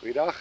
Goeiedag,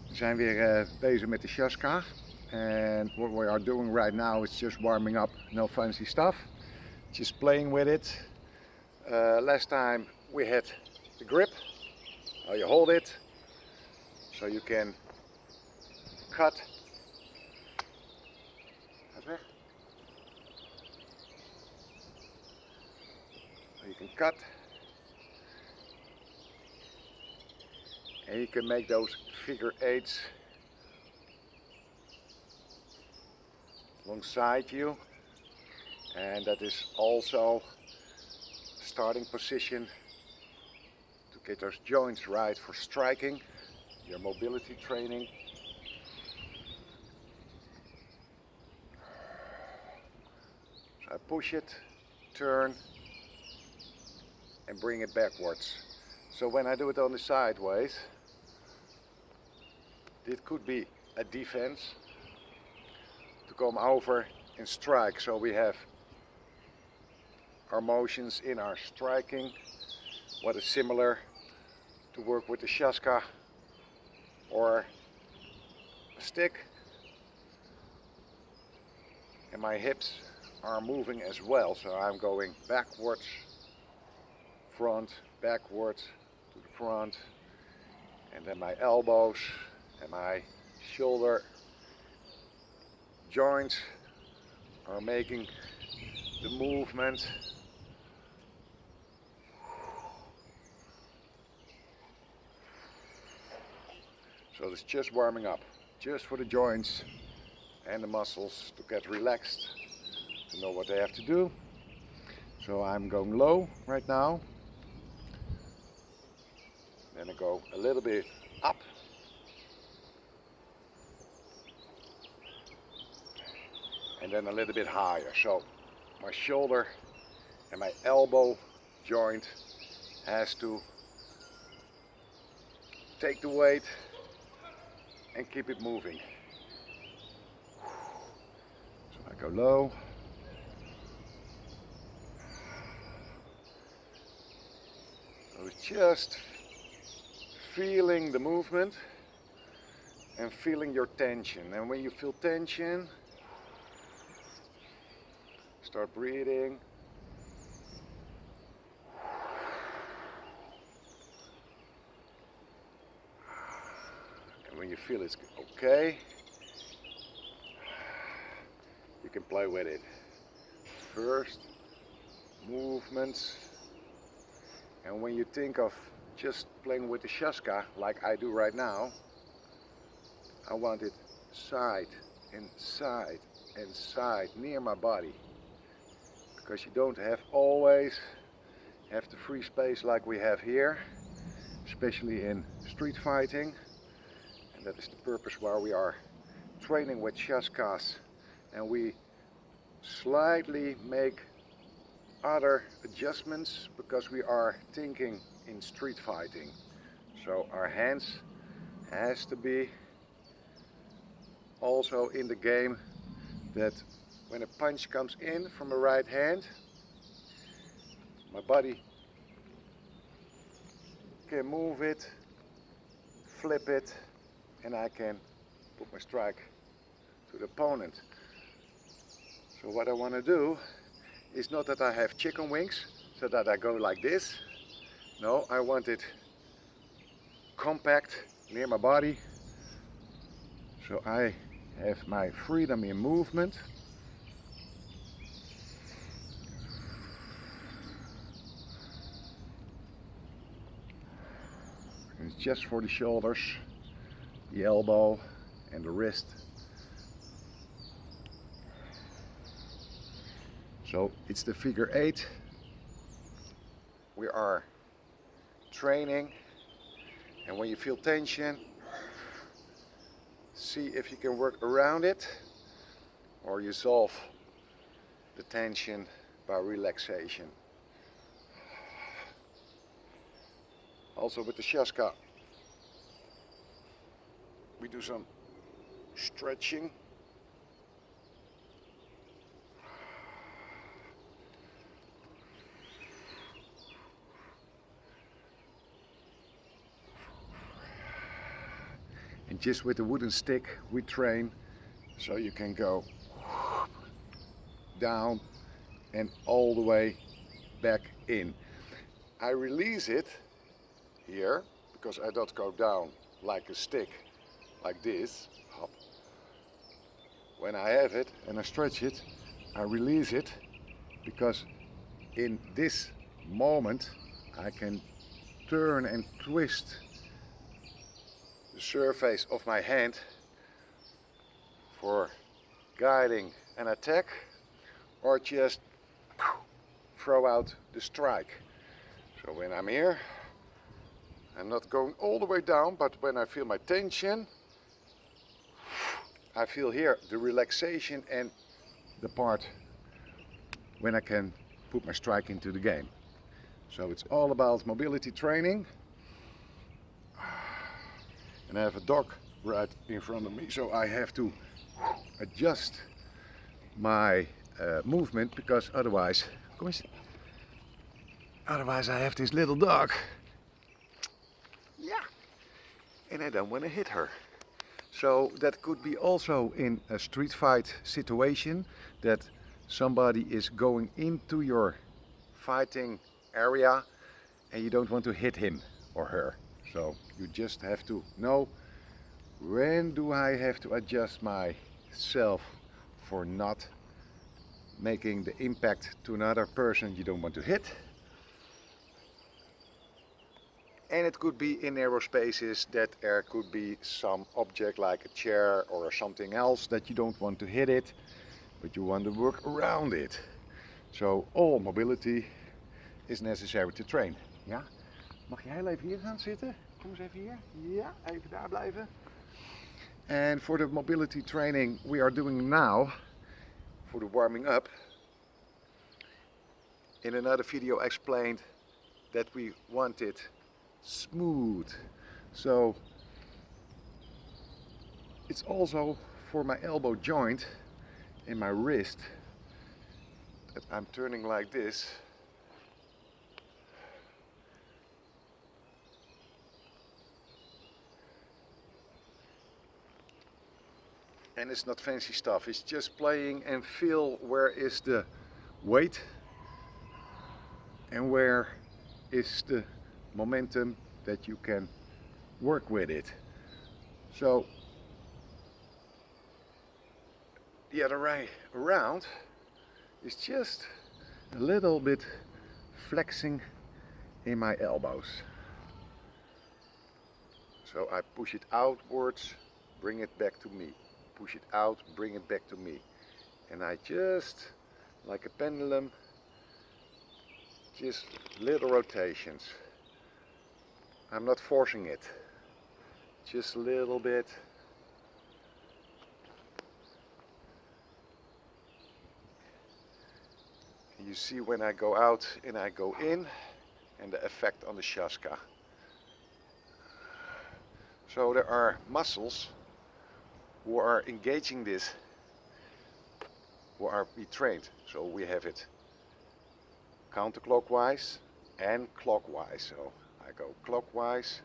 we zijn weer bezig met de Shashka. And what we are doing right now is just warming up, no fancy stuff, just playing with it. Last time we had the grip, how you hold it, so you can cut. Gaat weg. So you can cut. And you can make those figure eights alongside you, and that is also a starting position to get those joints right for striking, your mobility training. So I push it, turn and bring it backwards. So when I do it on the sideways, it could be a defense to come over and strike. So we have our motions in our striking, what is similar to work with the Shashka or a stick. And my hips are moving as well, so I'm going backwards, front, backwards to the front, and then my elbows and my shoulder joints are making the movement. So it's just warming up, just for the joints and the muscles to get relaxed, to know what they have to do. So I'm going low right now, then I go a little bit up, and then a little bit higher. So my shoulder and my elbow joint has to take the weight and keep it moving. So I go low. So it's just feeling the movement and feeling your tension. And when you feel tension, start breathing. And when you feel it's okay, you can play with it. First, movements. And when you think of just playing with the Shashka, like I do right now, I want it side and side and side near my body. Because you don't always have the free space like we have here, especially in street fighting. And that is the purpose why we are training with Shashkas, and we slightly make other adjustments because we are thinking in street fighting. So our hands has to be also in the game, that when a punch comes in from a right hand, my body can move it, flip it, and I can put my strike to the opponent. So what I want to do is not that I have chicken wings, so that I go like this. No, I want it compact near my body, so I have my freedom in movement. And it's just for the shoulders, the elbow and the wrist. So it's the figure eight. We are training, and when you feel tension, see if you can work around it or you solve the tension by relaxation. Also with the Shashka, we do some stretching. And just with a wooden stick we train, so you can go down and all the way back in. I release it here because I don't go down like a stick like this. Hop. When I have it and I stretch it, I release it, because in this moment I can turn and twist the surface of my hand for guiding an attack, or just throw out the strike. So when I'm here, I'm not going all the way down, but when I feel my tension, I feel here the relaxation and the part when I can put my strike into the game. So it's all about mobility training. And I have a dog right in front of me, so I have to adjust my movement, because otherwise I have this little dog. Yeah, and I don't want to hit her. So that could be also in a street fight situation, that somebody is going into your fighting area and you don't want to hit him or her. So you just have to know, when do I have to adjust myself for not making the impact to another person you don't want to hit. And it could be in narrow spaces that there could be some object like a chair or something else that you don't want to hit it, but you want to work around it. So all mobility is necessary to train. Ja? Mag je heel even hier gaan zitten? Kom eens even hier. Ja, even daar blijven. And for the mobility training we are doing now, for the warming up, in another video I explained that we want it smooth. So it's also for my elbow joint and my wrist that I'm turning like this. And it's not fancy stuff, it's just playing and feel where is the weight and where is the momentum that you can work with it. So the other way around is just a little bit flexing in my elbows. So I push it outwards, bring it back to me. Push it out, bring it back to me. And I just, like a pendulum, just little rotations. I'm not forcing it, just a little bit. You see when I go out and I go in, and the effect on the Shashka. So there are muscles who are engaging this, who are be trained. So we have it counterclockwise and clockwise. So I go clockwise,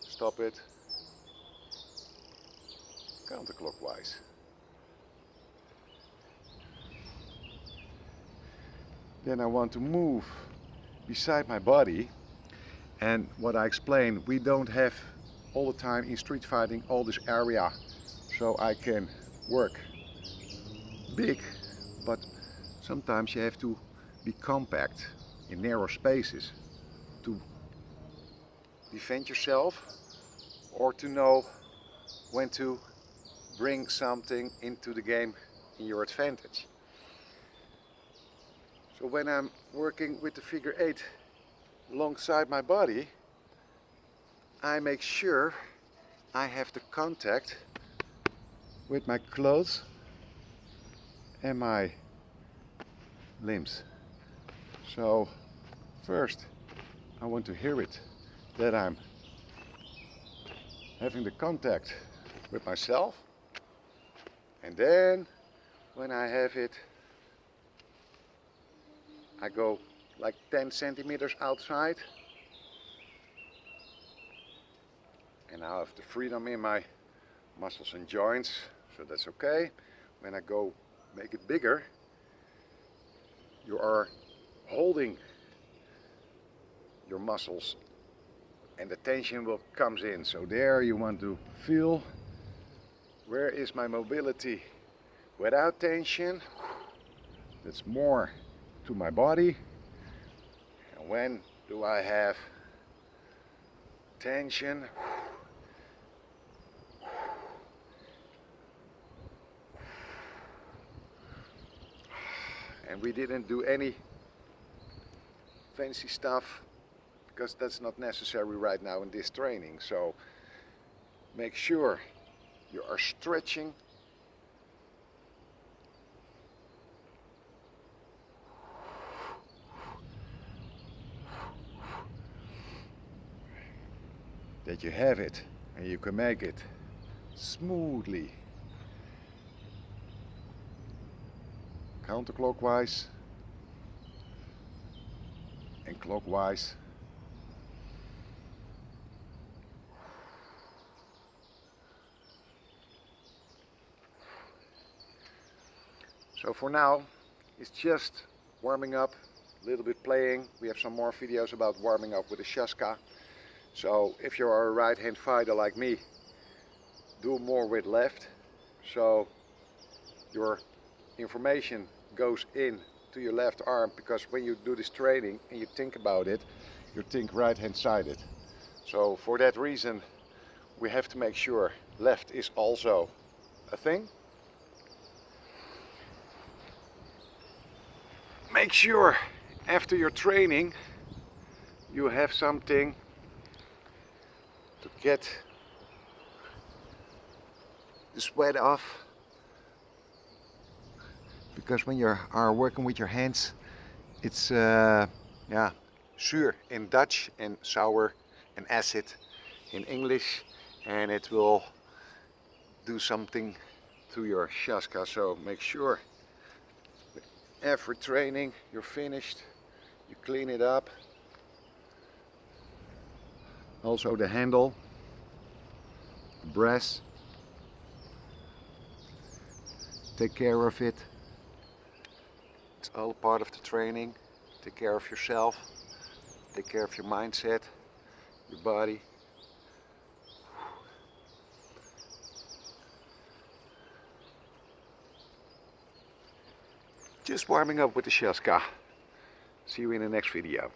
stop it, counterclockwise. Then I want to move beside my body. And what I explained, we don't have all the time in street fighting all this area, so I can work big, but sometimes you have to be compact in narrow spaces to defend yourself, or to know when to bring something into the game in your advantage. So when I'm working with the figure 8 alongside my body, I make sure I have the contact with my clothes and my limbs. So first I want to hear it, that I'm having the contact with myself, and then when I have it, I go like 10 centimeters outside, And now I have the freedom in my muscles and joints, so that's okay. When I go make it bigger, you are holding your muscles and the tension will comes in. So there you want to feel, where is my mobility without tension? That's more to my body. And when do I have tension? And we didn't do any fancy stuff because that's not necessary right now in this training. So make sure you are stretching. That you have it and you can make it smoothly. Counterclockwise and clockwise. So for now, it's just warming up, a little bit playing. We have some more videos about warming up with the Shashka. So if you are a right-hand fighter like me, do more with left. So your information goes in to your left arm, because when you do this training and you think about it, you think right-hand sided. So for that reason, we have to make sure left is also a thing. Make sure after your training you have something to get the sweat off, because when you are working with your hands, it's yeah, zuur in Dutch and sour and acid in English, and it will do something to your Shashka. So make sure every training you're finished, you clean it up. Also the handle, the brass, take care of it. It's all part of the training. Take care of yourself, take care of your mindset, your body. Just warming up with the Shashka. See you in the next video.